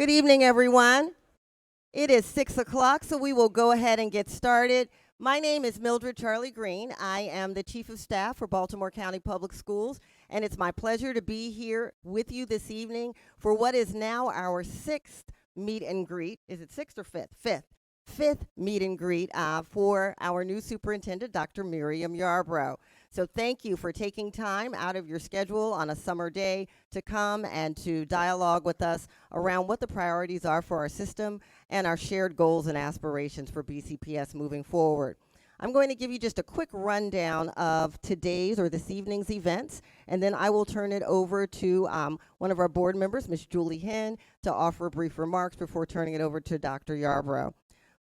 Good evening, everyone. It is 6 o'clock, so we will go ahead and get started. My name is Mildred Charlie Green. I am the Chief of Staff for Baltimore County Public Schools, and it's my pleasure to be here with you this evening for what is now our sixth meet and greet. Is it sixth or fifth? Fifth meet and greet for our new superintendent, Dr. Miriam Yarbrough. So thank you for taking time out of your schedule on a summer day to come and to dialogue with us around what the priorities are for our system and our shared goals and aspirations for BCPS moving forward. I'm going to give you just a quick rundown of today's or this evening's events, and then I will turn it over to one of our board members, Ms. Julie Henn, to offer brief remarks before turning it over to Dr. Yarbrough.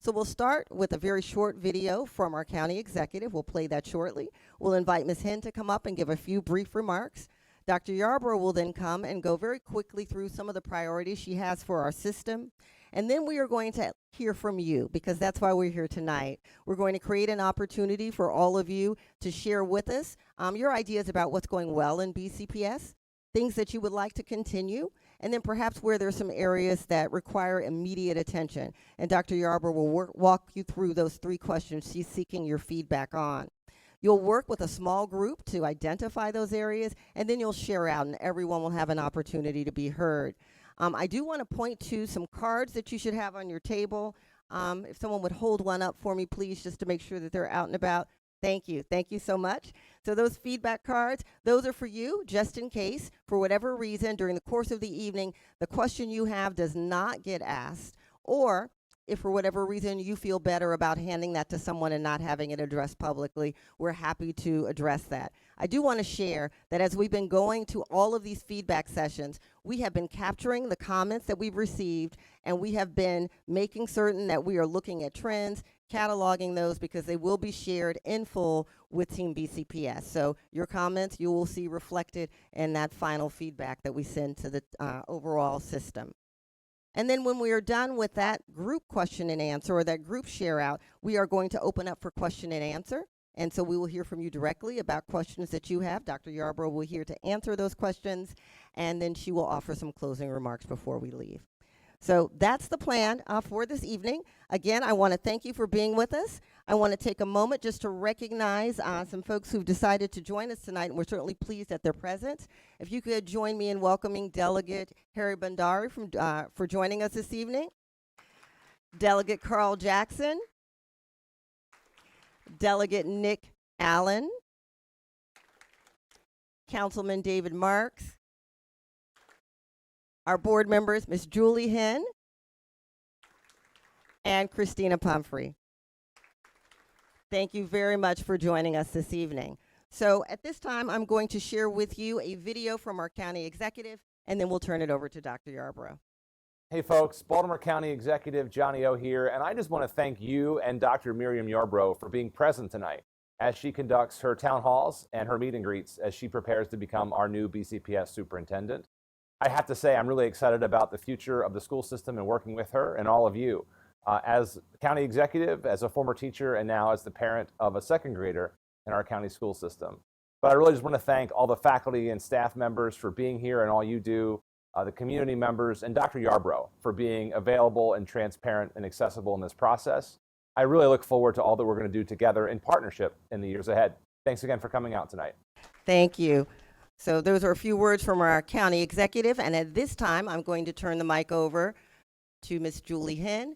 So we'll start with a very short video from our county executive. We'll play that shortly. We'll invite Ms. Henn to come up and give a few brief remarks. Dr. Yarbrough will then come and go very quickly through some of the priorities she has for our system. And then we are going to hear from you, because that's why we're here tonight. We're going to create an opportunity for all of you to share with us your ideas about what's going well in BCPS, things that you would like to continue, and then perhaps where there's some areas that require immediate attention. And Dr. Yarbrough will walk you through those three questions she's seeking your feedback on. You'll work with a small group to identify those areas, and then you'll share out, and everyone will have an opportunity to be heard. I do want to point to some cards that you should have on your table. If someone would hold one up for me, please, just to make sure that they're out and about. Thank you. Thank you so much. So those feedback cards, those are for you, just in case, for whatever reason, during the course of the evening, the question you have does not get asked, or if for whatever reason you feel better about handing that to someone and not having it addressed publicly, we're happy to address that. I do want to share that as we've been going to all of these feedback sessions, we have been capturing the comments that we've received, and we have been making certain that we are looking at trends, cataloging those, because they will be shared in full with Team BCPS. So your comments you will see reflected in that final feedback that we send to the overall system. And then when we are done with that group question and answer, or that group share out, we are going to open up for question and answer. And so we will hear from you directly about questions that you have. Dr. Yarbrough will here to answer those questions, and then she will offer some closing remarks before we leave. So that's the plan for this evening. Again, I want to thank you for being with us. I want to take a moment just to recognize some folks who've decided to join us tonight, and we're certainly pleased that they're present. If you could join me in welcoming Delegate Harry Bandari for joining us this evening. Delegate Carl Jackson. Delegate Nick Allen. Councilman David Marks. Our board members, Ms. Julie Henn and Christina Pumphrey. Thank you very much for joining us this evening. So at this time, I'm going to share with you a video from our county executive, and then we'll turn it over to Dr. Yarbrough. Hey folks, Baltimore County Executive Johnny O here, and I just want to thank you and Dr. Miriam Yarbrough for being present tonight as she conducts her town halls and her meet and greets as she prepares to become our new BCPS superintendent. I have to say I'm really excited about the future of the school system and working with her and all of you. As county executive, as a former teacher, and now as the parent of a second grader in our county school system. But I really just want to thank all the faculty and staff members for being here and all you do, the community members, and Dr. Yarbrough for being available and transparent and accessible in this process. I really look forward to all that we're going to do together in partnership in the years ahead. Thanks again for coming out tonight. Thank you. So those are a few words from our county executive, and at this time, I'm going to turn the mic over to Ms. Julie Henn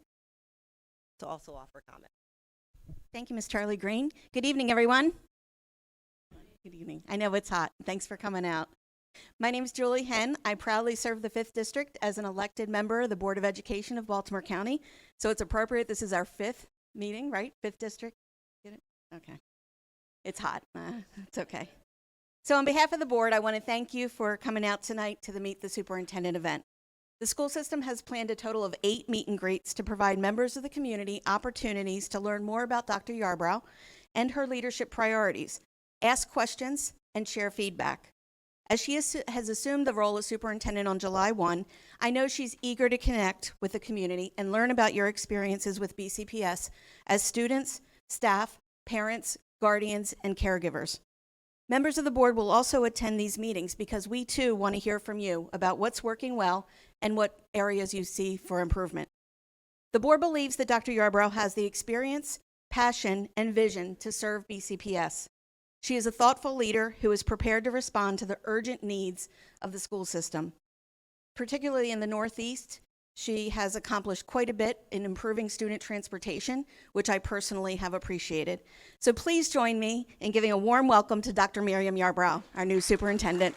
to also offer comment. Thank you, Ms. Charlie Green. Good evening, everyone. Good evening. I know it's hot. Thanks for coming out. My name is Julie Henn. I proudly serve the 5th District as an elected member of the Board of Education of Baltimore County. So it's appropriate. This is our 5th meeting, right? 5th District? Get it? Okay. It's hot. It's okay. So on behalf of the board, I want to thank you for coming out tonight to the Meet the Superintendent event. The school system has planned a total of 8 meet and greets to provide members of the community opportunities to learn more about Dr. Yarbrough and her leadership priorities, ask questions, and share feedback. As she has assumed the role of superintendent on July 1, I know she's eager to connect with the community and learn about your experiences with BCPS as students, staff, parents, guardians, and caregivers. Members of the board will also attend these meetings because we too want to hear from you about what's working well and what areas you see for improvement. The board believes that Dr. Yarbrough has the experience, passion, and vision to serve BCPS. She is a thoughtful leader who is prepared to respond to the urgent needs of the school system. Particularly in the Northeast, she has accomplished quite a bit in improving student transportation, which I personally have appreciated. So please join me in giving a warm welcome to Dr. Miriam Yarbrough, our new superintendent.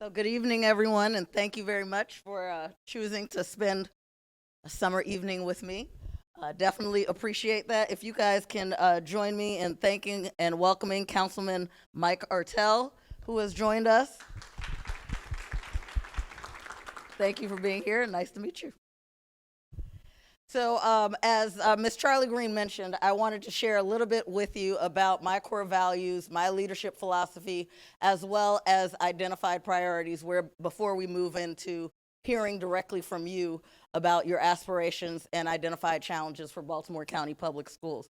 So good evening, everyone, and thank you very much for choosing to spend a summer evening with me. Definitely appreciate that. If you guys can join me in thanking and welcoming Councilman Mike Artell, who has joined us. Thank you for being here. Nice to meet you. So as Ms. Charlie Green mentioned, I wanted to share a little bit with you about my core values, my leadership philosophy, as well as identified priorities before we move into hearing directly from you about your aspirations and identified challenges for Baltimore County Public Schools.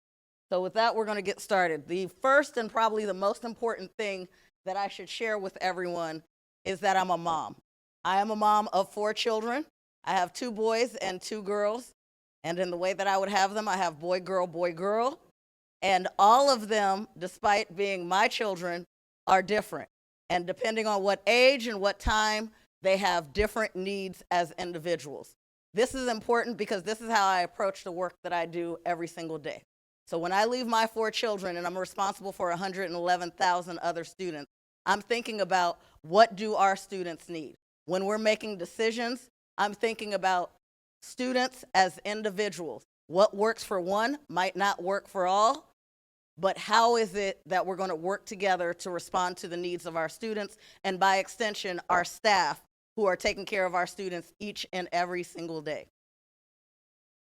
So with that, we're going to get started. The first and probably the most important thing that I should share with everyone is that I'm a mom. I am a mom of 4 children. I have 2 boys and 2 girls. And in the way that I would have them, I have boy, girl. And all of them, despite being my children, are different. And depending on what age and what time, they have different needs as individuals. This is important because this is how I approach the work that I do every single day. So when I leave my 4 children and I'm responsible for 111,000 other students, I'm thinking about what do our students need. When we're making decisions, I'm thinking about students as individuals. What works for one might not work for all, but how is it that we're going to work together to respond to the needs of our students and by extension, our staff who are taking care of our students each and every single day.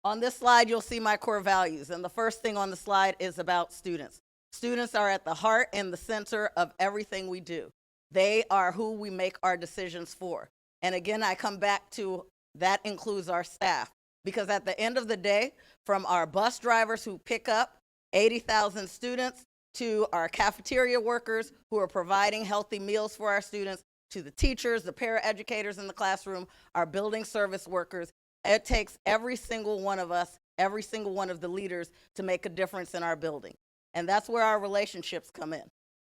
On this slide, you'll see my core values. And the first thing on the slide is about students. Students are at the heart and the center of everything we do. They are who we make our decisions for. And again, I come back to that includes our staff. Because at the end of the day, from our bus drivers who pick up 80,000 students to our cafeteria workers who are providing healthy meals for our students, to the teachers, the paraeducators in the classroom, our building service workers, it takes every single one of us, every single one of the leaders to make a difference in our building. And that's where our relationships come in.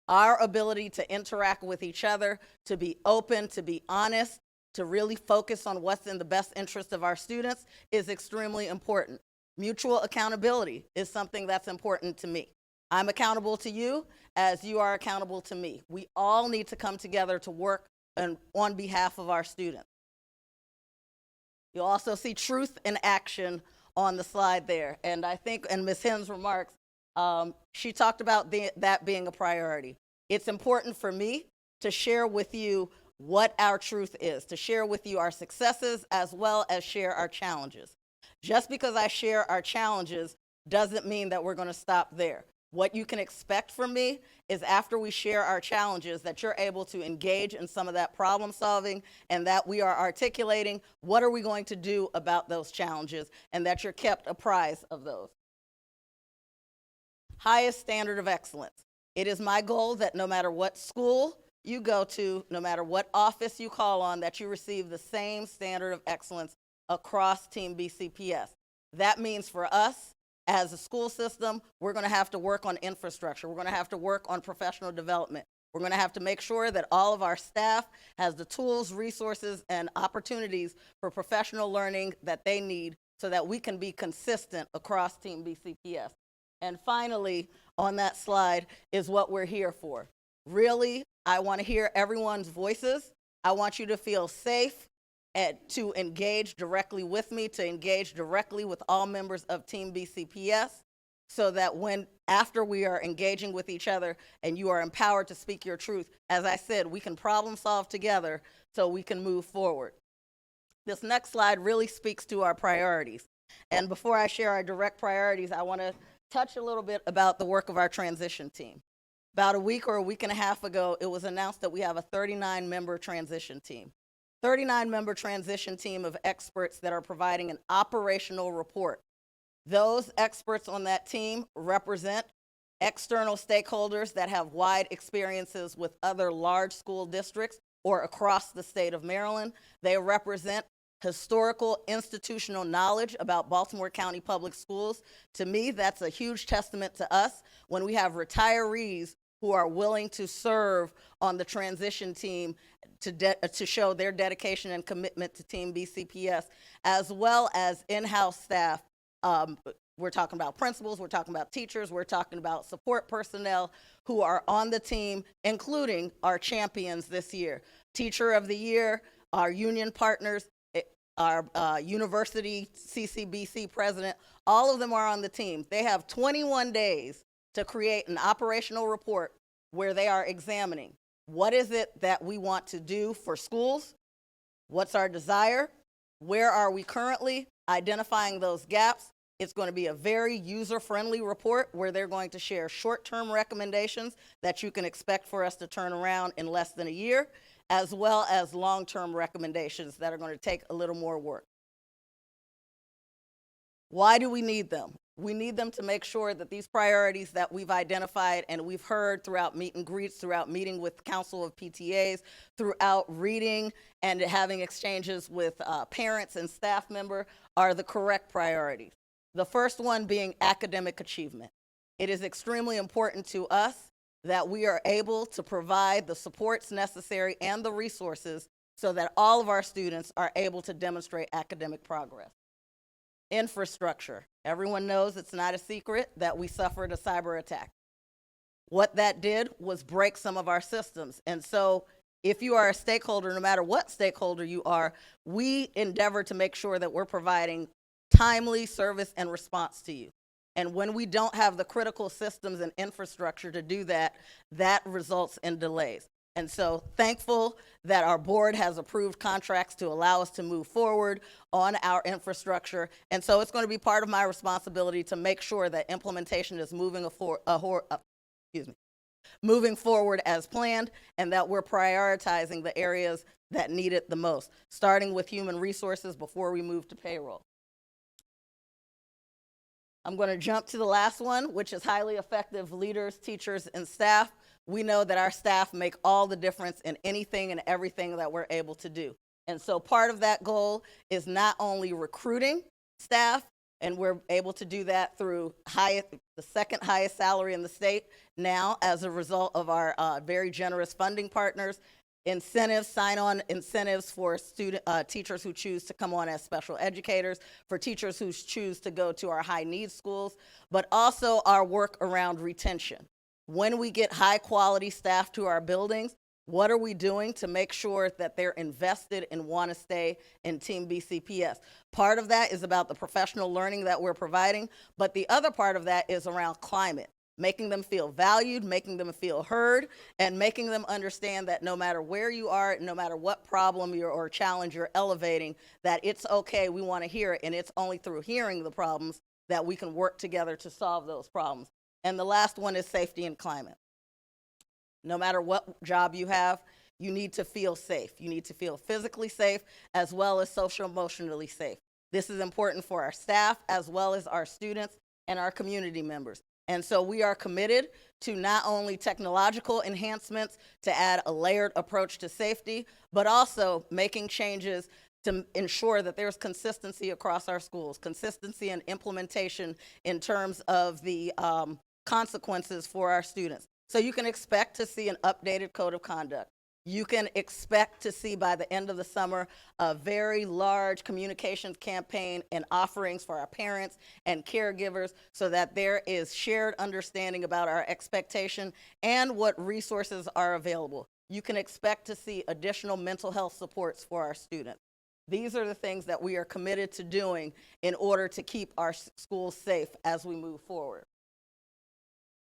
Our ability to interact with each other, to be open, to be honest, to really focus on what's in the best interest of our students is extremely important. Mutual accountability is something that's important to me. I'm accountable to you as you are accountable to me. We all need to come together to work on behalf of our students. You'll also see truth in action on the slide there. And I think in Ms. Henn's remarks, she talked about that being a priority. It's important for me to share with you what our truth is, to share with you our successes as well as share our challenges. Just because I share our challenges doesn't mean that we're going to stop there. What you can expect from me is after we share our challenges that you're able to engage in some of that problem solving and that we are articulating what are we going to do about those challenges and that you're kept apprised of those. Highest standard of excellence. It is my goal that no matter what school you go to, no matter what office you call on, that you receive the same standard of excellence across Team BCPS. That means for us, as a school system, we're going to have to work on infrastructure. We're going to have to work on professional development. We're going to have to make sure that all of our staff has the tools, resources, and opportunities for professional learning that they need so that we can be consistent across Team BCPS. And finally, on that slide is what we're here for. Really, I want to hear everyone's voices. I want you to feel safe and to engage directly with me, to engage directly with all members of Team BCPS, so that after we are engaging with each other and you are empowered to speak your truth, as I said, we can problem solve together so we can move forward. This next slide really speaks to our priorities. And before I share our direct priorities, I want to touch a little bit about the work of our transition team. About a week or a week and a half ago, it was announced that we have a 39-member transition team. 39-member transition team of experts that are providing an operational report. Those experts on that team represent external stakeholders that have wide experiences with other large school districts or across the state of Maryland. They represent historical institutional knowledge about Baltimore County Public Schools. To me, that's a huge testament to us when we have retirees who are willing to serve on the transition team to show their dedication and commitment to Team BCPS, as well as in-house staff. We're talking about principals, we're talking about teachers, we're talking about support personnel who are on the team, including our champions this year. Teacher of the Year, our union partners, our university CCBC president, all of them are on the team. They have 21 days to create an operational report where they are examining what is it that we want to do for schools, what's our desire, where are we currently, identifying those gaps. It's going to be a very user-friendly report where they're going to share short-term recommendations that you can expect for us to turn around in less than a year, as well as long-term recommendations that are going to take a little more work. Why do we need them? We need them to make sure that these priorities that we've identified and we've heard throughout meet and greets, throughout meeting with Council of PTAs, throughout reading and having exchanges with parents and staff members are the correct priorities. The first one being academic achievement. It is extremely important to us that we are able to provide the supports necessary and the resources so that all of our students are able to demonstrate academic progress. Infrastructure. Everyone knows it's not a secret that we suffered a cyber attack. What that did was break some of our systems. And so if you are a stakeholder, no matter what stakeholder you are, we endeavor to make sure that we're providing timely service and response to you. And when we don't have the critical systems and infrastructure to do that, that results in delays. And so thankful that our board has approved contracts to allow us to move forward on our infrastructure. And so it's going to be part of my responsibility to make sure that implementation is moving forward as planned, and that we're prioritizing the areas that need it the most, starting with human resources before we move to payroll. I'm going to jump to the last one, which is highly effective leaders, teachers, and staff. We know that our staff make all the difference in anything and everything that we're able to do. And so part of that goal is not only recruiting staff, and we're able to do that through the second highest salary in the state now as a result of our very generous funding partners, incentives, sign-on incentives for teachers who choose to come on as special educators, for teachers who choose to go to our high-needs schools, but also our work around retention. When we get high-quality staff to our buildings, what are we doing to make sure that they're invested and want to stay in Team BCPS? Part of that is about the professional learning that we're providing, but the other part of that is around climate, making them feel valued, making them feel heard, and making them understand that no matter where you are, no matter what problem or challenge you're elevating, that it's okay, we want to hear it, and it's only through hearing the problems that we can work together to solve those problems. And the last one is safety and climate. No matter what job you have, you need to feel safe. You need to feel physically safe as well as social-emotionally safe. This is important for our staff as well as our students and our community members. And so we are committed to not only technological enhancements to add a layered approach to safety, but also making changes to ensure that there's consistency across our schools, consistency and implementation in terms of the consequences for our students. So you can expect to see an updated code of conduct. You can expect to see by the end of the summer a very large communications campaign and offerings for our parents and caregivers so that there is shared understanding about our expectation and what resources are available. You can expect to see additional mental health supports for our students. These are the things that we are committed to doing in order to keep our schools safe as we move forward.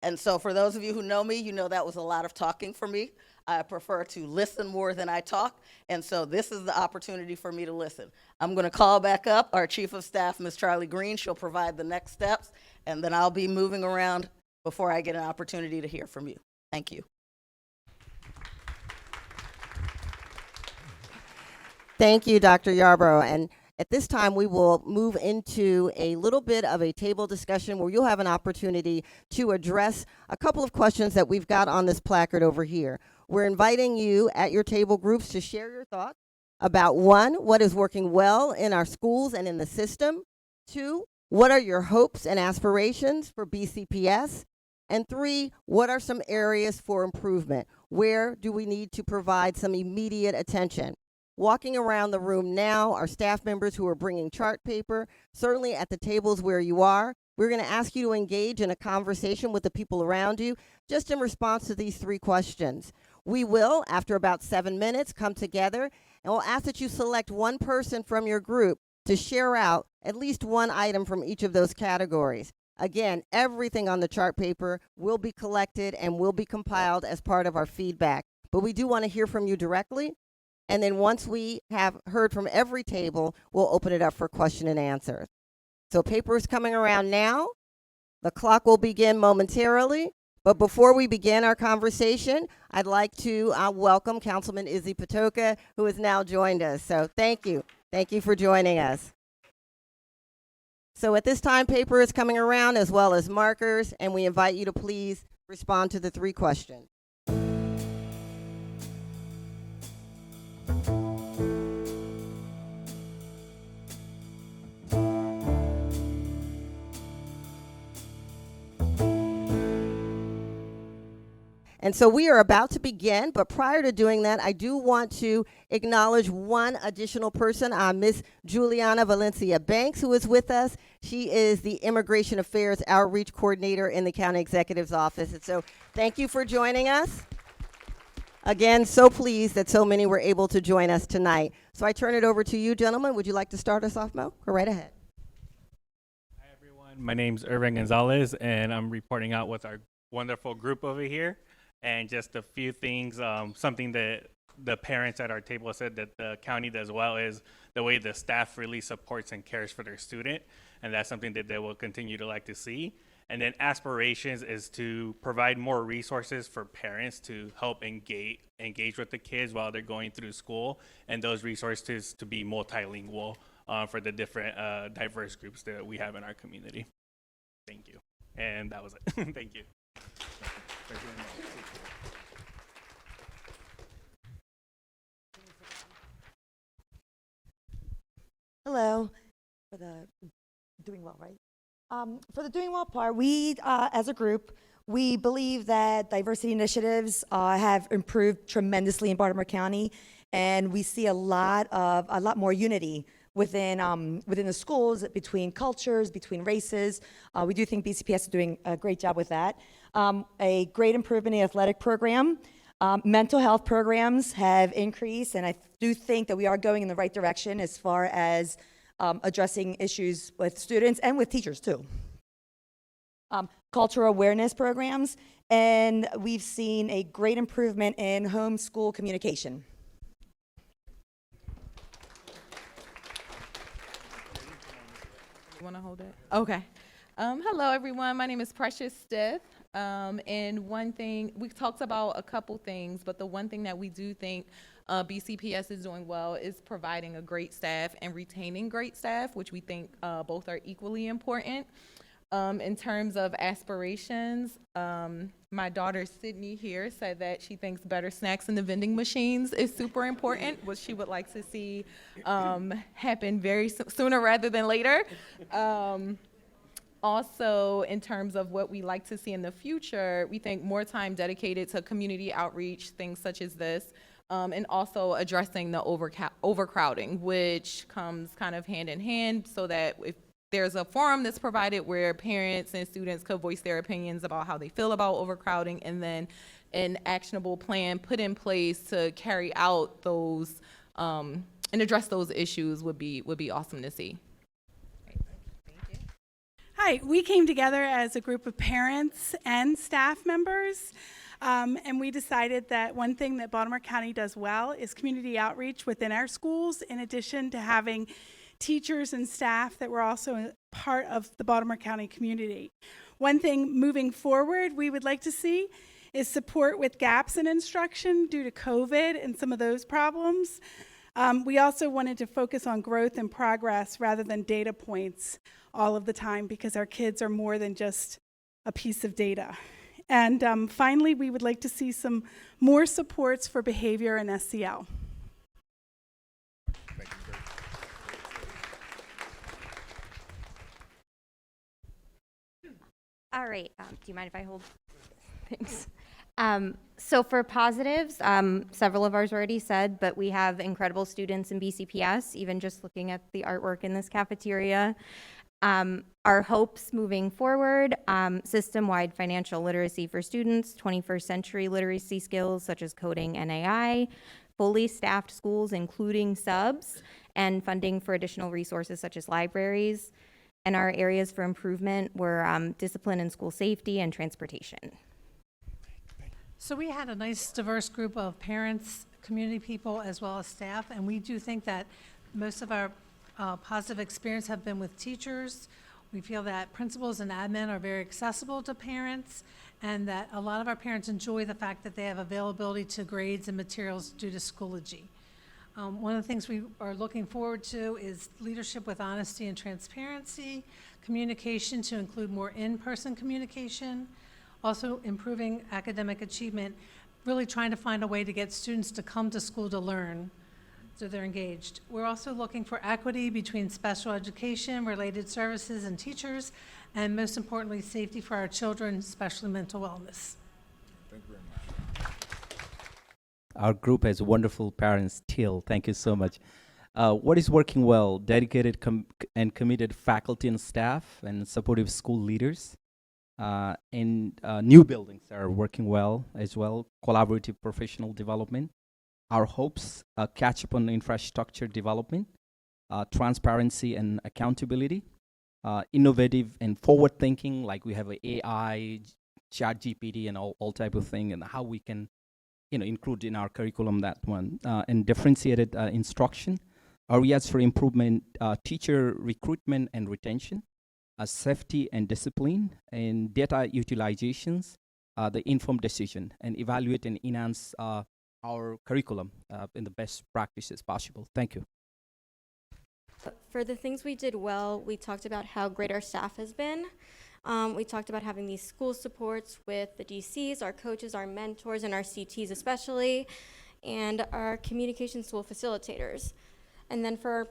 And so for those of you who know me, you know that was a lot of talking for me. I prefer to listen more than I talk, and so this is the opportunity for me to listen. I'm going to call back up our Chief of Staff, Ms. Charlie Green. She'll provide the next steps, and then I'll be moving around before I get an opportunity to hear from you. Thank you. Thank you, Dr. Yarbrough. And at this time, we will move into a little bit of a table discussion where you'll have an opportunity to address a couple of questions that we've got on this placard over here. We're inviting you at your table groups to share your thoughts about one, what is working well in our schools and in the system. Two, what are your hopes and aspirations for BCPS? And three, what are some areas for improvement? Where do we need to provide some immediate attention? Walking around the room now are staff members who are bringing chart paper. Certainly at the tables where you are, we're going to ask you to engage in a conversation with the people around you just in response to these three questions. We will, after about 7 minutes, come together and we'll ask that you select one person from your group to share out at least one item from each of those categories. Again, everything on the chart paper will be collected and will be compiled as part of our feedback. But we do want to hear from you directly. And then once we have heard from every table, we'll open it up for question and answers. So paper is coming around now. The clock will begin momentarily. But before we begin our conversation, I'd like to welcome Councilman Izzy Patoka, who has now joined us. So thank you. Thank you for joining us. So at this time, paper is coming around as well as markers, and we invite you to please respond to the three questions. And so we are about to begin, but prior to doing that, I do want to acknowledge one additional person, Miss Juliana Valencia Banks, who is with us. She is the Immigration Affairs Outreach Coordinator in the County Executive's Office. And so thank you for joining us. Again, so pleased that so many were able to join us tonight. So I turn it over to you, gentlemen. Would you like to start us off, Mo? Go right ahead. Hi, everyone. My name's Irvin Gonzalez, and I'm reporting out with our wonderful group over here. And just a few things, something that the parents at our table said that the county does well is the way the staff really supports and cares for their student. And that's something that they will continue to like to see. And then aspirations is to provide more resources for parents to help engage with the kids while they're going through school. And those resources to be multilingual for the different diverse groups that we have in our community. Thank you. And that was it. Thank you. Hello. For the doing well, right? For the doing well part, we, as a group, we believe that diversity initiatives have improved tremendously in Baltimore County, and we see a lot more unity within the schools, between cultures, between races. We do think BCPS is doing a great job with that. A great improvement in the athletic program. Mental health programs have increased, and I do think that we are going in the right direction as far as addressing issues with students and with teachers too. Cultural awareness programs, and we've seen a great improvement in homeschool communication. You want to hold it? Okay. Hello, everyone. My name is Precious Stith. And one thing, we talked about a couple things, but the one thing that we do think BCPS is doing well is providing a great staff and retaining great staff, which we think both are equally important. In terms of aspirations, my daughter Sydney here said that she thinks better snacks in the vending machines is super important, which she would like to see happen very sooner rather than later. Also, in terms of what we like to see in the future, we think more time dedicated to community outreach, things such as this, and also addressing the overcrowding, which comes kind of hand in hand, so that if there's a forum that's provided where parents and students could voice their opinions about how they feel about overcrowding, and then an actionable plan put in place to carry out those and address those issues would be awesome to see. Hi, we came together as a group of parents and staff members, and we decided that one thing that Baltimore County does well is community outreach within our schools, in addition to having teachers and staff that were also part of the Baltimore County community. One thing moving forward we would like to see is support with gaps in instruction due to COVID and some of those problems. We also wanted to focus on growth and progress rather than data points all of the time, because our kids are more than just a piece of data. And finally, we would like to see some more supports for behavior and SEL. All right. Do you mind if I hold? Thanks. So for positives, several of ours already said, but we have incredible students in BCPS, even just looking at the artwork in this cafeteria. Our hopes moving forward, system-wide financial literacy for students, 21st century literacy skills such as coding and AI, fully staffed schools including subs, and funding for additional resources such as libraries. And our areas for improvement were discipline and school safety and transportation. So we had a nice diverse group of parents, community people, as well as staff, and we do think that most of our positive experience have been with teachers. We feel that principals and admin are very accessible to parents, and that a lot of our parents enjoy the fact that they have availability to grades and materials due to Schoology. One of the things we are looking forward to is leadership with honesty and transparency, communication to include more in-person communication, also improving academic achievement, really trying to find a way to get students to come to school to learn so they're engaged. We're also looking for equity between special education, related services, and teachers, and most importantly, safety for our children, especially mental wellness. Thank you very much. Our group has wonderful parents, Teal. Thank you so much. What is working well? Dedicated and committed faculty and staff and supportive school leaders. And new buildings are working well as well. Collaborative professional development. Our hopes, catch up on infrastructure development, transparency and accountability, innovative and forward thinking, like we have a AI, chat GPT and all type of thing, and how we can include in our curriculum that one, and differentiated instruction, areas for improvement, teacher recruitment and retention, safety and discipline, and data utilizations, the informed decision, and evaluate and enhance our curriculum in the best practices possible. Thank you. For the things we did well, we talked about how great our staff has been. We talked about having these school supports with the DCs, our coaches, our mentors, and our CTs especially, and our communication tool facilitators. And then for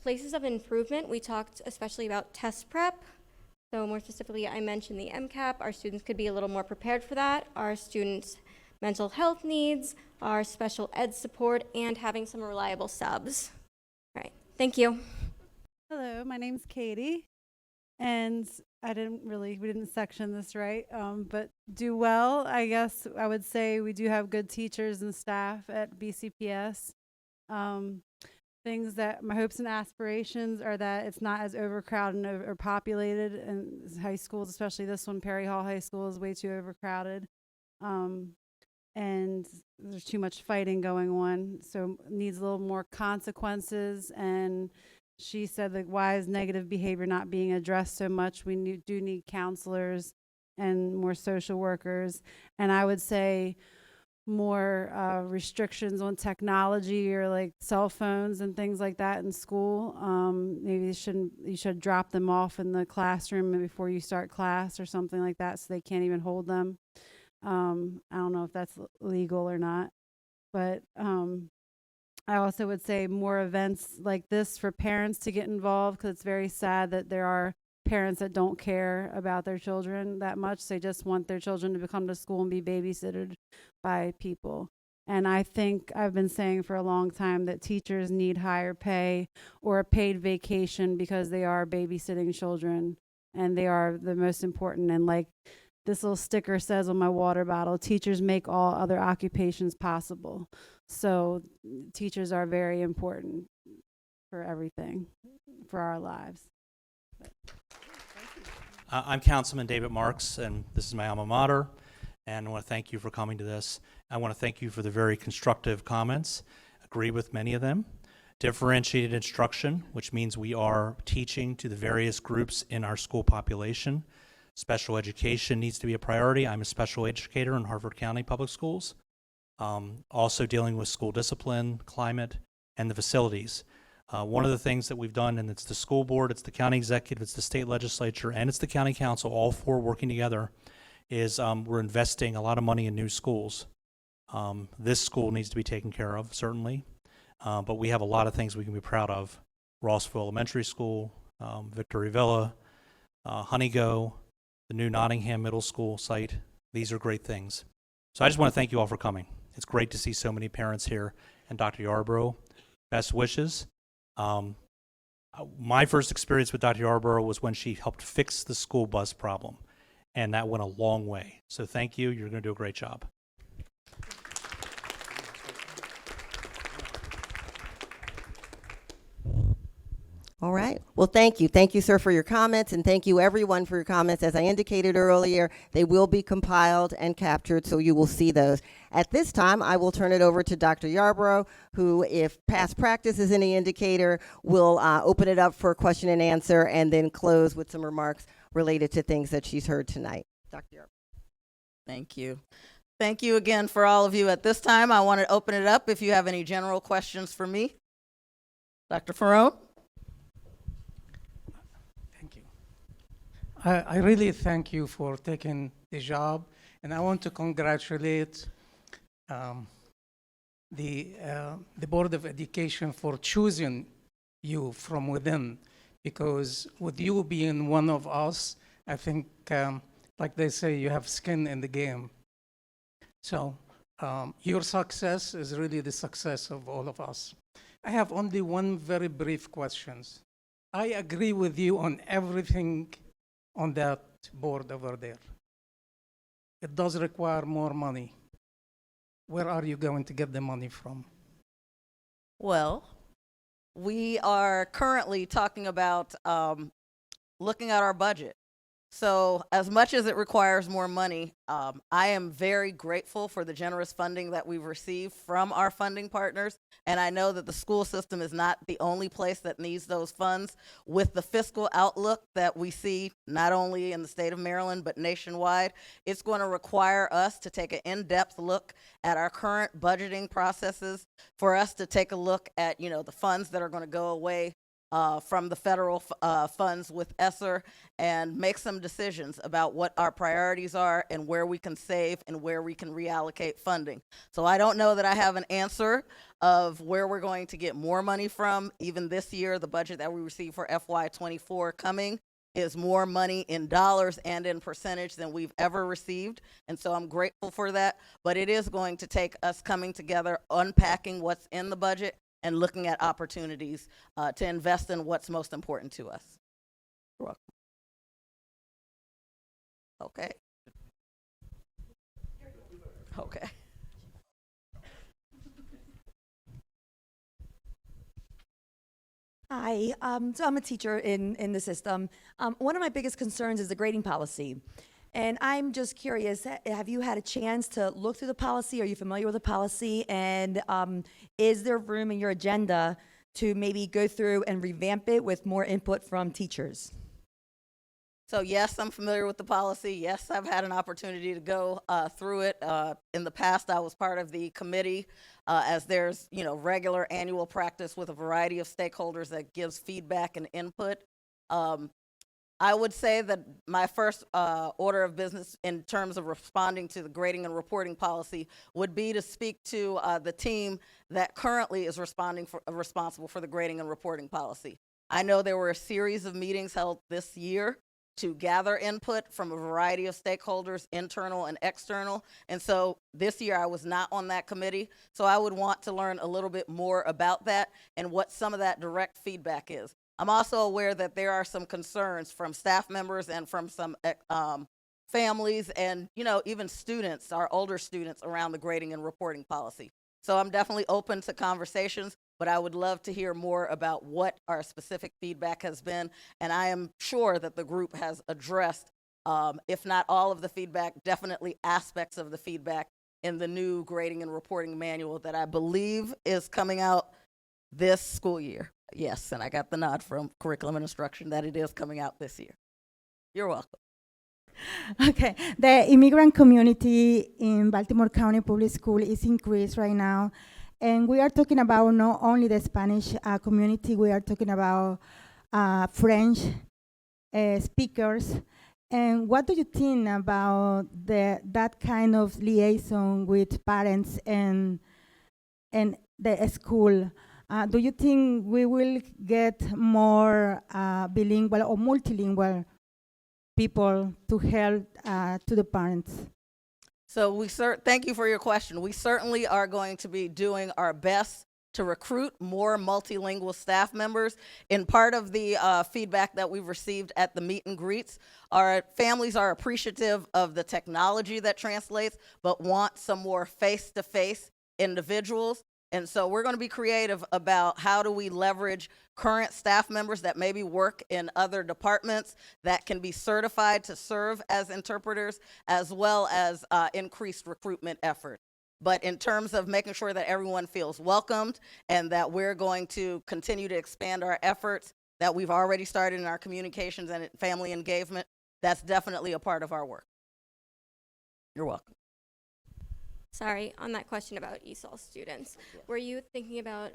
places of improvement, we talked especially about test prep. So more specifically, I mentioned the MCAP. Our students could be a little more prepared for that. Our students' mental health needs, our special ed support, and having some reliable subs. All right, thank you. Hello, my name's Katie, and we didn't section this right, but do well. I guess I would say we do have good teachers and staff at BCPS. Things that my hopes and aspirations are that it's not as overcrowded and overpopulated, and high schools, especially this one, Perry Hall High School, is way too overcrowded. And there's too much fighting going on, so needs a little more consequences. And she said, like, why is negative behavior not being addressed so much? We do need counselors and more social workers. And I would say more restrictions on technology, or like cell phones and things like that in school. Maybe you should drop them off in the classroom before you start class or something like that, so they can't even hold them. I don't know if that's legal or not, but I also would say more events like this for parents to get involved, because it's very sad that there are parents that don't care about their children that much. They just want their children to come to school and be babysitted by people. And I think I've been saying for a long time that teachers need higher pay or a paid vacation, because they are babysitting children and they are the most important. And like this little sticker says on my water bottle, teachers make all other occupations possible. So teachers are very important for everything, for our lives. I'm Councilman David Marks, and this is my alma mater, and I want to thank you for coming to this. I want to thank you for the very constructive comments. Agree with many of them. Differentiated instruction, which means we are teaching to the various groups in our school population. Special education needs to be a priority. I'm a special educator in Harford County Public Schools. Also dealing with school discipline, climate, and the facilities. One of the things that we've done, and it's the school board, it's the county executive, it's the state legislature, and it's the county council, all four working together, is we're investing a lot of money in new schools. This school needs to be taken care of, certainly, but we have a lot of things we can be proud of. Rossville Elementary School, Victory Villa, Honeygo, the new Nottingham Middle School site. These are great things. So I just want to thank you all for coming. It's great to see so many parents here. And Dr. Yarbrough, best wishes. My first experience with Dr. Yarbrough was when she helped fix the school bus problem, and that went a long way. So thank you. You're going to do a great job. All right. Well, thank you. Thank you, sir, for your comments, and thank you, everyone, for your comments. As I indicated earlier, they will be compiled and captured, so you will see those. At this time, I will turn it over to Dr. Yarbrough, who, if past practice is any indicator, will open it up for question and answer and then close with some remarks related to things that she's heard tonight. Dr. Yarbrough. Thank you. Thank you again for all of you. At this time, I want to open it up if you have any general questions for me. Dr. Ferrone? I really thank you for taking the job, and I want to congratulate the Board of Education for choosing you from within, because with you being one of us, I think, like they say, you have skin in the game. So your success is really the success of all of us. I have only one very brief question. I agree with you on everything on that board over there. It does require more money. Where are you going to get the money from? Well, we are currently talking about looking at our budget. So as much as it requires more money, I am very grateful for the generous funding that we've received from our funding partners. And I know that the school system is not the only place that needs those funds. With the fiscal outlook that we see, not only in the state of Maryland, but nationwide, it's going to require us to take an in-depth look at our current budgeting processes, for us to take a look at, the funds that are going to go away from the federal funds with ESSER, and make some decisions about what our priorities are and where we can save and where we can reallocate funding. So I don't know that I have an answer of where we're going to get more money from. Even this year, the budget that we received for FY24 coming is more money in dollars and in percentage than we've ever received. And so I'm grateful for that. But it is going to take us coming together, unpacking what's in the budget, and looking at opportunities to invest in what's most important to us. You're welcome. Okay. Okay. Hi, so I'm a teacher in the system. One of my biggest concerns is the grading policy. And I'm just curious, have you had a chance to look through the policy? Are you familiar with the policy? And is there room in your agenda to maybe go through and revamp it with more input from teachers? So yes, I'm familiar with the policy. Yes, I've had an opportunity to go through it. In the past, I was part of the committee, as there's regular annual practice with a variety of stakeholders that gives feedback and input. I would say that my first order of business in terms of responding to the grading and reporting policy would be to speak to the team that currently is responsible for the grading and reporting policy. I know there were a series of meetings held this year to gather input from a variety of stakeholders, internal and external. And so this year I was not on that committee. So I would want to learn a little bit more about that and what some of that direct feedback is. I'm also aware that there are some concerns from staff members and from some families and, even students, our older students, around the grading and reporting policy. So I'm definitely open to conversations, but I would love to hear more about what our specific feedback has been. And I am sure that the group has addressed, if not all of the feedback, definitely aspects of the feedback in the new grading and reporting manual that I believe is coming out this school year. Yes, and I got the nod from curriculum and instruction that it is coming out this year. You're welcome. Okay, the immigrant community in Baltimore County Public School is increased right now, And we are talking about not only the Spanish community, we are talking about French speakers. And what do you think about that kind of liaison with parents and the school? Do you think we will get more bilingual or multilingual people to help to the parents? So thank you for your question. We certainly are going to be doing our best to recruit more multilingual staff members. And part of the feedback that we've received at the meet and greets, our families are appreciative of the technology that translates, but want some more face-to-face individuals. And so we're going to be creative about how do we leverage current staff members that maybe work in other departments that can be certified to serve as interpreters, as well as increased recruitment efforts. But in terms of making sure that everyone feels welcomed and that we're going to continue to expand our efforts that we've already started in our communications and family engagement, that's definitely a part of our work. You're welcome. Sorry, on that question about ESOL students, were you thinking about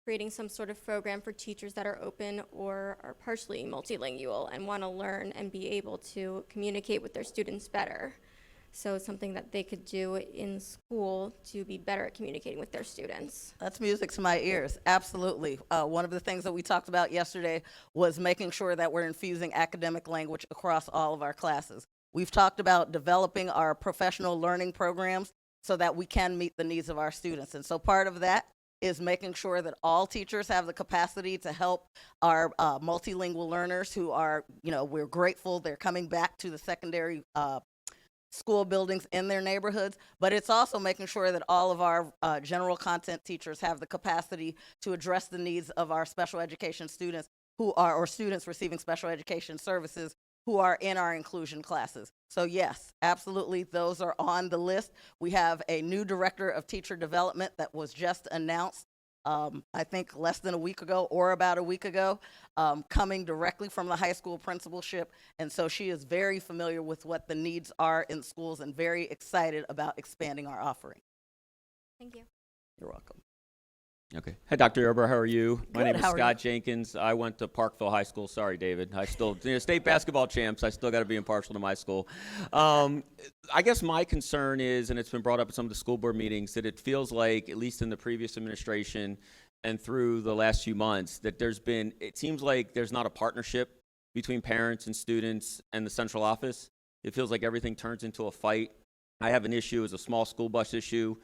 creating some sort of program for teachers that are open or are partially multilingual and want to learn and be able to communicate with their students better? So something that they could do in school to be better at communicating with their students. That's music to my ears, absolutely. One of the things that we talked about yesterday was making sure that we're infusing academic language across all of our classes. We've talked about developing our professional learning programs so that we can meet the needs of our students. And so part of that is making sure that all teachers have the capacity to help our multilingual learners who are, we're grateful they're coming back to the secondary school buildings in their neighborhoods, but it's also making sure that all of our general content teachers have the capacity to address the needs of our special education students or students receiving special education services who are in our inclusion classes. So yes, absolutely, those are on the list. We have a new director of teacher development that was just announced, I think less than a week ago or about a week ago, coming directly from the high school principalship. And so she is very familiar with what the needs are in schools and very excited about expanding our offering. Thank you. You're welcome. Okay. Hi, Dr. Yerber. How are you? My Good. name is How are Scott you? Jenkins. I went to Parkville High School. Sorry, David. I still, state basketball champs. I still got to be impartial to my school. I guess my concern is, and it's been brought up at some of the school board meetings, that it feels like, at least in the previous administration and through the last few months, that it seems like there's not a partnership between parents and students and the central office. It feels like everything turns into a fight. I have an issue, it's a small school bus issue.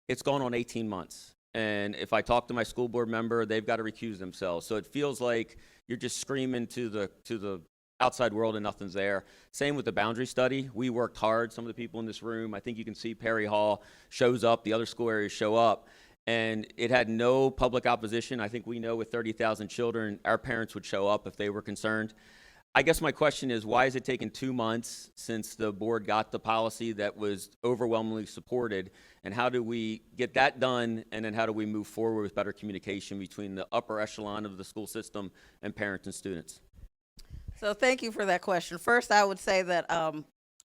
It's gone on 18 months. And if I talk to my school board member, they've got to recuse themselves. So it feels like you're just screaming to the outside world and nothing's there. Same with the boundary study. We worked hard. Some of the people in this room, I think you can see Perry Hall shows up, the other school areas show up. And it had no public opposition. I think we know with 30,000 children, our parents would show up if they were concerned. I guess my question is, why has it taken 2 months since the board got the policy that was overwhelmingly supported? And how do we get that done? And then how do we move forward with better communication between the upper echelon of the school system and parents and students? So thank you for that question. First, I would say that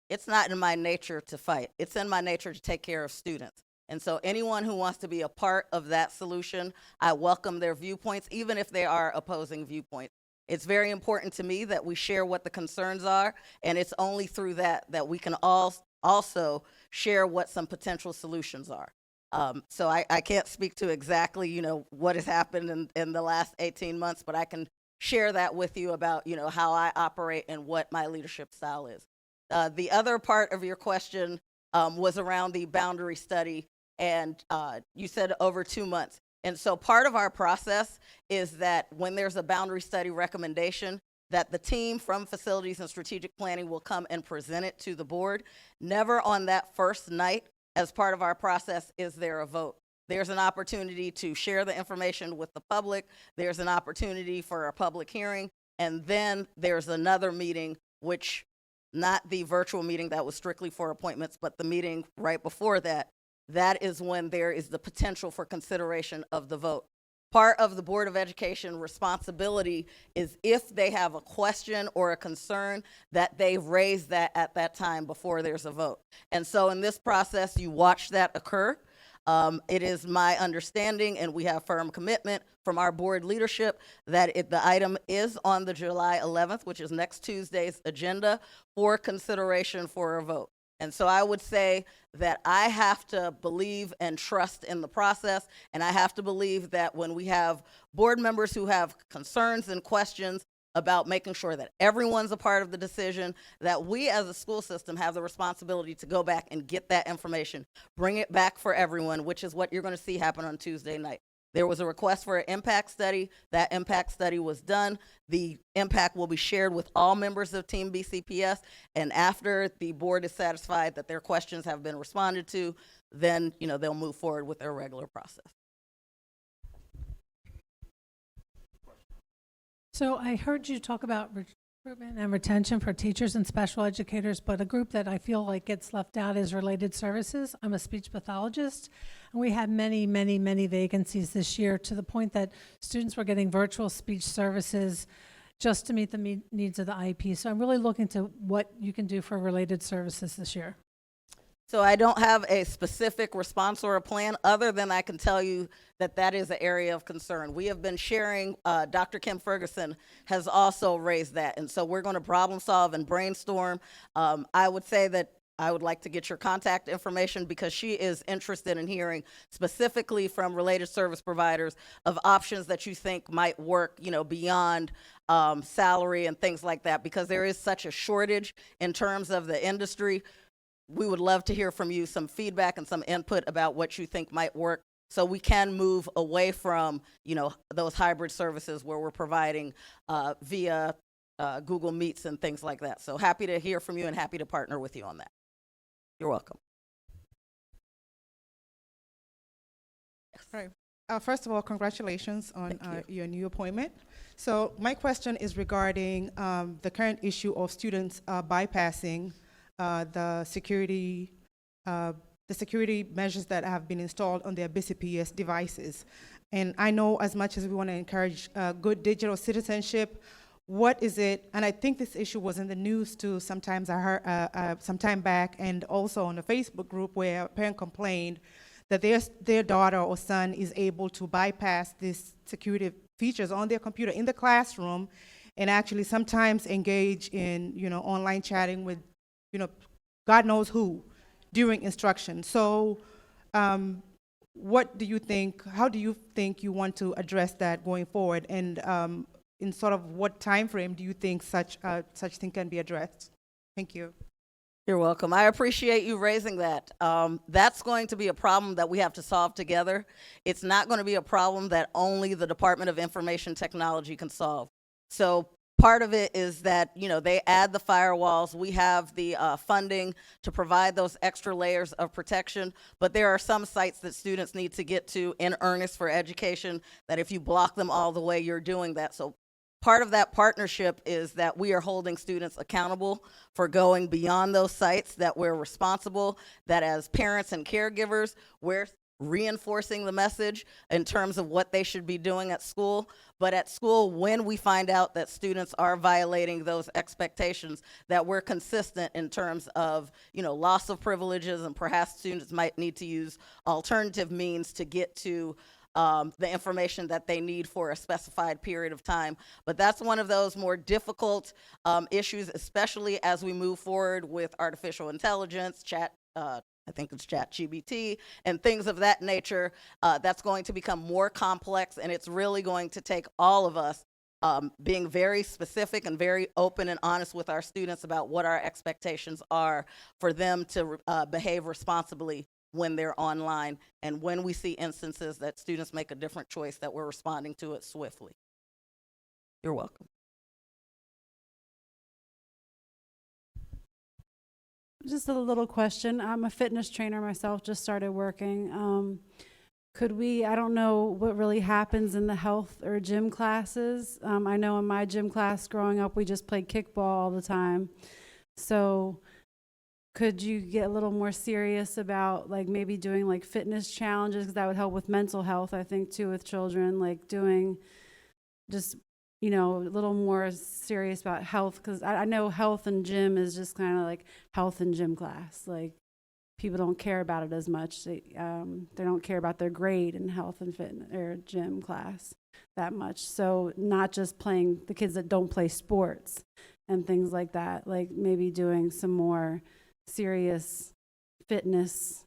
it's not in my nature to fight. It's in my nature to take care of students. And so anyone who wants to be a part of that solution, I welcome their viewpoints, even if they are opposing viewpoints. It's very important to me that we share what the concerns are, and it's only through that we can also share what some potential solutions are. So I can't speak to exactly, what has happened in the last 18 months, but I can share that with you about, how I operate and what my leadership style is. The other part of your question was around the boundary study, and you said over 2 months. And so part of our process is that when there's a boundary study recommendation, that the team from facilities and strategic planning will come and present it to the board. Never on that first night, as part of our process, is there a vote. There's an opportunity to share the information with the public. There's an opportunity for a public hearing. And then there's another meeting, which not the virtual meeting that was strictly for appointments, but the meeting right before that. That is when there is the potential for consideration of the vote. Part of the Board of Education responsibility is if they have a question or a concern, that they raise that at that time before there's a vote. And so in this process, you watch that occur. It is my understanding, and we have firm commitment from our board leadership, that the item is on the July 11th, which is next Tuesday's agenda, for consideration for a vote. And so I would say that I have to believe and trust in the process, and I have to believe that when we have board members who have concerns and questions about making sure that everyone's a part of the decision, that we as a school system have the responsibility to go back and get that information, bring it back for everyone, which is what you're going to see happen on Tuesday night. There was a request for an impact study. That impact study was done. The impact will be shared with all members of Team BCPS, and after the board is satisfied that their questions have been responded to, then they'll move forward with their regular process. So I heard you talk about recruitment and retention for teachers and special educators, but a group that I feel like gets left out is related services. I'm a speech pathologist, and we had many, many, many vacancies this year, to the point that students were getting virtual speech services just to meet the needs of the IEP. So I'm really looking to what you can do for related services this year. So I don't have a specific response or a plan, other than I can tell you that that is an area of concern. We have been sharing, Dr. Kim Ferguson has also raised that. And so we're going to problem solve and brainstorm. I would say that I would like to get your contact information, because she is interested in hearing specifically from related service providers of options that you think might work, beyond salary and things like that, because there is such a shortage in terms of the industry. We would love to hear from you some feedback and some input about what you think might work, so we can move away from, those hybrid services where we're providing via Google Meets and things like that. So happy to hear from you and happy to partner with you on that. You're welcome. Right. First of all, congratulations on your new appointment. So my question is regarding the current issue of students bypassing the security measures that have been installed on their BCPS devices. And I know, as much as we want to encourage good digital citizenship, what is it? And I think this issue was in the news too. Sometimes I heard some time back, and also on a Facebook group where a parent complained that their daughter or son is able to bypass these security features on their computer in the classroom, and actually sometimes engage in online chatting with God knows who during instruction. So what do you think, how do you think you want to address that going forward? And in sort of what time frame do you think such thing can be addressed? Thank you. You're welcome. I appreciate you raising that. That's going to be a problem that we have to solve together. It's not going to be a problem that only the Department of Information Technology can solve. So part of it is that, they add the firewalls. We have the funding to provide those extra layers of protection, but there are some sites that students need to get to in earnest for education, that if you block them all the way, you're doing that. So part of that partnership is that we are holding students accountable for going beyond those sites, that we're responsible, that as parents and caregivers, we're reinforcing the message in terms of what they should be doing at school. But at school, when we find out that students are violating those expectations, that we're consistent in terms of, loss of privileges, and perhaps students might need to use alternative means to get to the information that they need for a specified period of time. But that's one of those more difficult issues, especially as we move forward with artificial intelligence, I think it's ChatGPT, and things of that nature. That's going to become more complex, and it's really going to take all of us being very specific and very open and honest with our students about what our expectations are for them to behave responsibly when they're online, and when we see instances that students make a different choice, that we're responding to it swiftly. You're welcome. Just a little question. I'm a fitness trainer myself, just started working. Could we, I don't know what really happens in the health or gym classes. I know in my gym class growing up, we just played kickball all the time. So could you get a little more serious about like maybe doing like fitness challenges? Because that would help with mental health, I think, too, with children, like doing just, a little more serious about health. Because I know health and gym is just kind of like health and gym class. Like, people don't care about it as much. They don't care about their grade in health and fitness or gym class that much. So not just playing the kids that don't play sports and things like that, like maybe doing some more serious fitness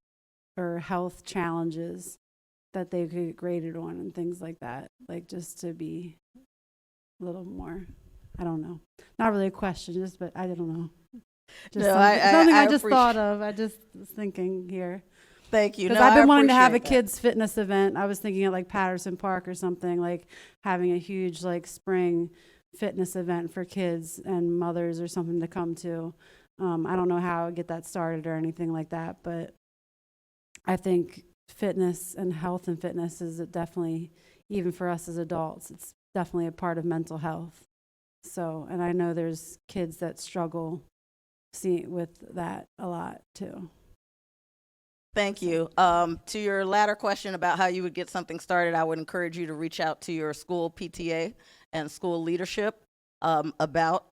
or health challenges that they could get graded on and things like that, like just to be a little more, I don't know, not really a question, just, but I don't know. Just No, something I just appreciate- thought of. I just was thinking here. Thank you. Because No, I've I been wanting to have a appreciate that. kids fitness event. I was thinking of like Patterson Park or something, like having a huge like spring fitness event for kids and mothers or something to come to. I don't know how I would get that started or anything like that, but I think fitness and health and fitness is definitely, even for us as adults, it's definitely a part of mental health. So, and I know there's kids that struggle with that a lot too. Thank you. To your latter question about how you would get something started, I would encourage you to reach out to your school PTA and school leadership about,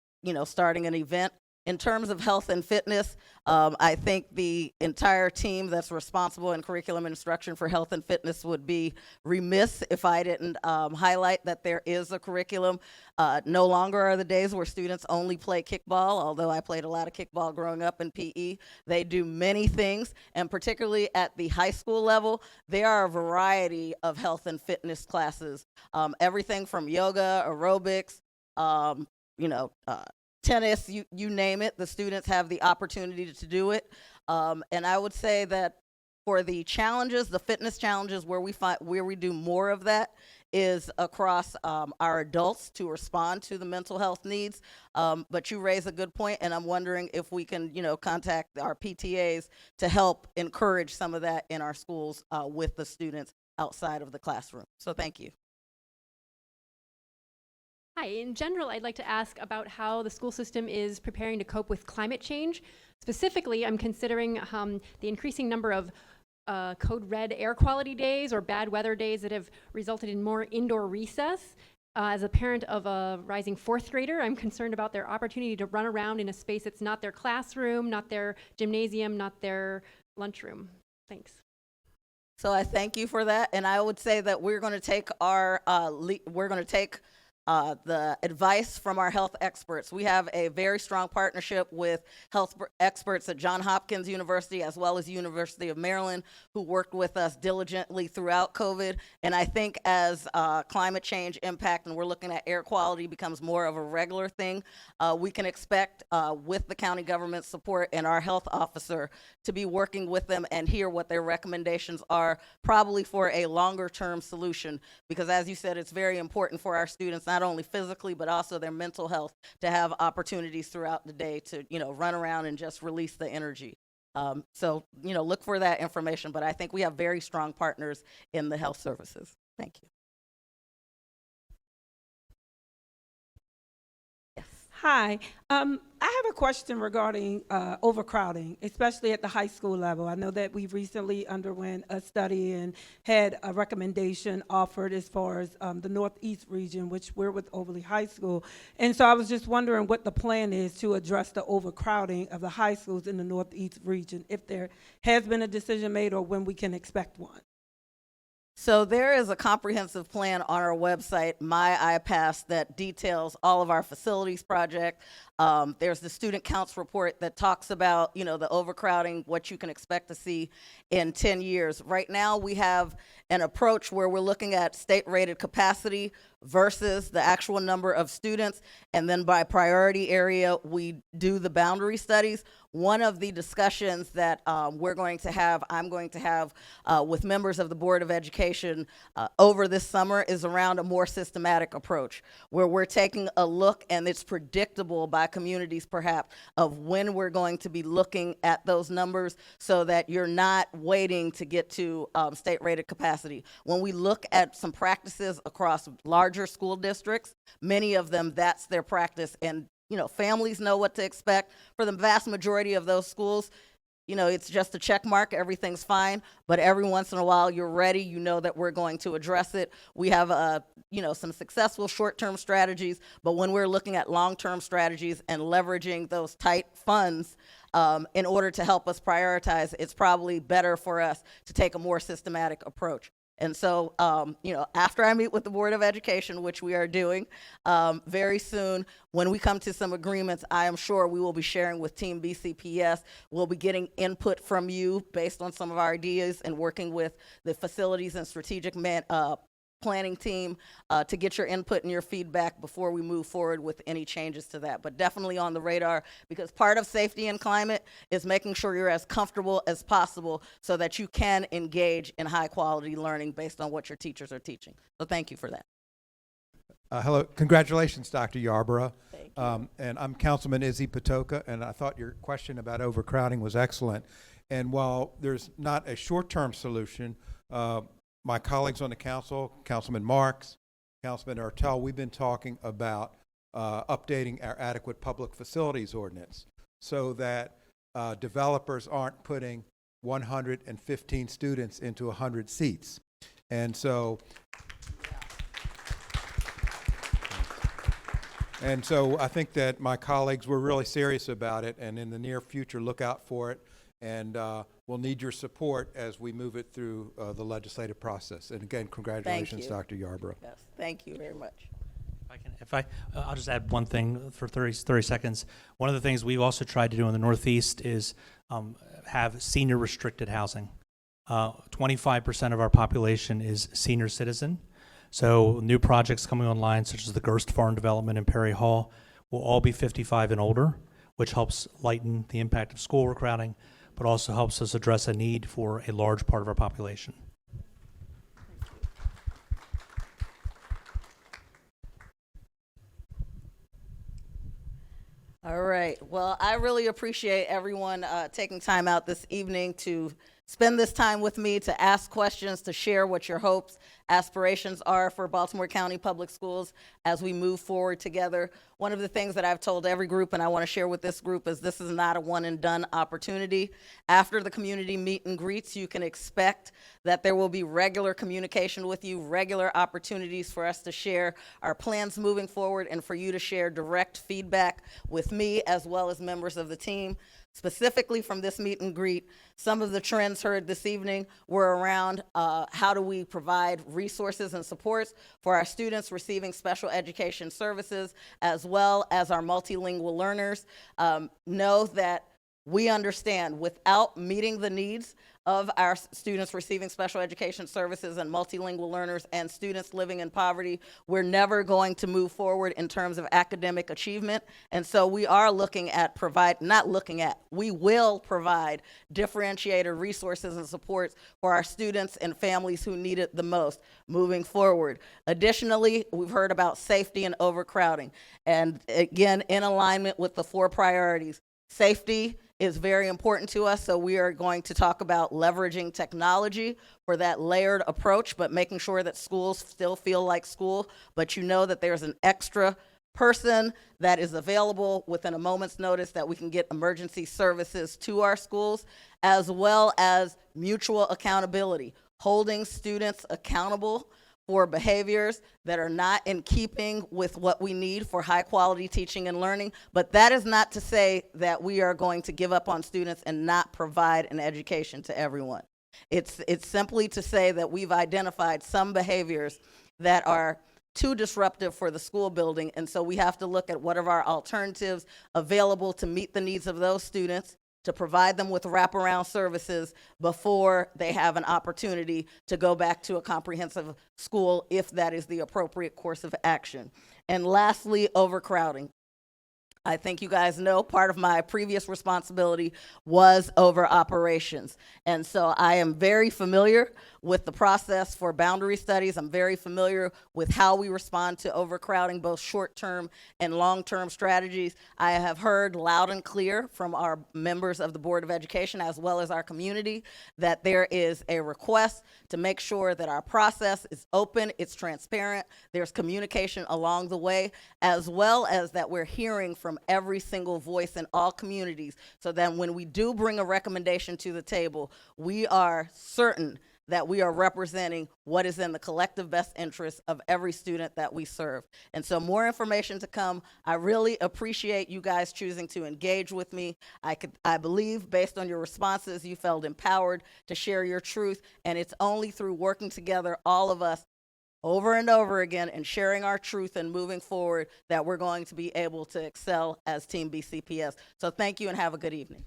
starting an event. In terms of health and fitness, I think the entire team that's responsible in curriculum instruction for health and fitness would be remiss if I didn't highlight that there is a curriculum. No longer are the days where students only play kickball, although I played a lot of kickball growing up in PE. They do many things, and particularly at the high school level, there are a variety of health and fitness classes, everything from yoga, aerobics, tennis, you name it, the students have the opportunity to do it. And I would say that for the challenges, the fitness challenges where we do more of that is across our adults to respond to the mental health needs. But you raise a good point, and I'm wondering if we can, contact our PTAs to help encourage some of that in our schools with the students outside of the classroom. So thank you. Hi, in general, I'd like to ask about how the school system is preparing to cope with climate change. Specifically, I'm considering the increasing number of code red air quality days or bad weather days that have resulted in more indoor recess. As a parent of a rising fourth grader, I'm concerned about their opportunity to run around in a space that's not their classroom, not their gymnasium, not their lunchroom. Thanks. So I thank you for that, and I would say that we're going to take the advice from our health experts. We have a very strong partnership with health experts at Johns Hopkins University as well as University of Maryland who worked with us diligently throughout COVID. And I think as climate change impact and we're looking at air quality becomes more of a regular thing, we can expect with the county government support and our health officer to be working with them and hear what their recommendations are, probably for a longer term solution. Because as you said, it's very important for our students, not only physically, but also their mental health, to have opportunities throughout the day to, run around and just release the energy. So, look for that information, but I think we have very strong partners in the health services. Thank you. Hi, I have a question regarding overcrowding, especially at the high school level. I know that we recently underwent a study and had a recommendation offered as far as the Northeast region, which we're with Overly High School. And so I was just wondering what the plan is to address the overcrowding of the high schools in the Northeast region, if there has been a decision made or when we can expect one. So there is a comprehensive plan on our website, My iPass, that details all of our facilities project. There's the student counts report that talks about, the overcrowding, what you can expect to see in 10 years. Right now, we have an approach where we're looking at state-rated capacity versus the actual number of students, and then by priority area, we do the boundary studies. One of the discussions that I'm going to have with members of the Board of Education over this summer is around a more systematic approach, where we're taking a look, and it's predictable by communities perhaps, of when we're going to be looking at those numbers so that you're not waiting to get to state-rated capacity. When we look at some practices across larger school districts, many of them, that's their practice, and families know what to expect. For the vast majority of those schools, it's just a check mark, everything's fine, but every once in a while you're ready, you know that we're going to address it. We have some successful short-term strategies, but when we're looking at long-term strategies and leveraging those tight funds, in order to help us prioritize, it's probably better for us to take a more systematic approach. And so, after I meet with the Board of Education, which we are doing very soon, when we come to some agreements, I am sure we will be sharing with Team BCPS. We'll be getting input from you based on some of our ideas and working with the facilities and strategic planning team to get your input and your feedback before we move forward with any changes to that. But definitely on the radar, because part of safety and climate is making sure you're as comfortable as possible so that you can engage in high quality learning based on what your teachers are teaching. So thank you for that. Hello, congratulations, Dr. Yarborough. And I'm Councilman Izzy Patoka, and I thought your question about overcrowding was excellent. And while there's not a short-term solution, my colleagues on the council, Councilman Marks, Councilman Ertel, we've been talking about updating our adequate public facilities ordinance so that developers aren't putting 115 students into 100 seats. And so, I think that my colleagues were really serious about it, and in the near future, look out for it. And we'll need your support as we move it through the legislative process. And again, congratulations, Dr. Yarborough. Yes, thank you very much. I'll just add one thing for 30 seconds. One of the things we've also tried to do in the Northeast is have senior restricted housing. 25% of our population is senior citizen. So new projects coming online, such as the Gerst Farm development in Perry Hall, will all be 55 and older, which helps lighten the impact of school overcrowding, but also helps us address a need for a large part of our population. All right. Well, I really appreciate everyone taking time out this evening to spend this time with me, to ask questions, to share what your hopes, aspirations are for Baltimore County Public Schools as we move forward together. One of the things that I've told every group, and I want to share with this group, is this is not a one and done opportunity. After the community meet and greets, you can expect that there will be regular communication with you, regular opportunities for us to share our plans moving forward, and for you to share direct feedback with me as well as members of the team. Specifically from this meet and greet, some of the trends heard this evening were around how do we provide resources and supports for our students receiving special education services, as well as our multilingual learners. Know that we understand without meeting the needs of our students receiving special education services and multilingual learners and students living in poverty, we're never going to move forward in terms of academic achievement. And so we are looking at we will provide differentiated resources and supports for our students and families who need it the most moving forward. Additionally, we've heard about safety and overcrowding. And again, in alignment with the 4 priorities, safety is very important to us, so we are going to talk about leveraging technology for that layered approach, but making sure that schools still feel like school, but you know that there's an extra person that is available within a moment's notice that we can get emergency services to our schools, as well as mutual accountability, holding students accountable for behaviors that are not in keeping with what we need for high quality teaching and learning. But that is not to say that we are going to give up on students and not provide an education to everyone. It's simply to say that we've identified some behaviors that are too disruptive for the school building, and so we have to look at what are our alternatives available to meet the needs of those students, to provide them with wraparound services before they have an opportunity to go back to a comprehensive school if that is the appropriate course of action. And lastly, overcrowding. I think you guys know part of my previous responsibility was over operations. And so I am very familiar with the process for boundary studies. I'm very familiar with how we respond to overcrowding, both short-term and long-term strategies. I have heard loud and clear from our members of the Board of Education, as well as our community, that there is a request to make sure that our process is open, it's transparent, there's communication along the way, as well as that we're hearing from every single voice in all communities, so that when we do bring a recommendation to the table, we are certain that we are representing what is in the collective best interest of every student that we serve. And so more information to come. I really appreciate you guys choosing to engage with me. I believe based on your responses, you felt empowered to share your truth, and it's only through working together, all of us, over and over again, and sharing our truth and moving forward, that we're going to be able to excel as Team BCPS. So thank you and have a good evening.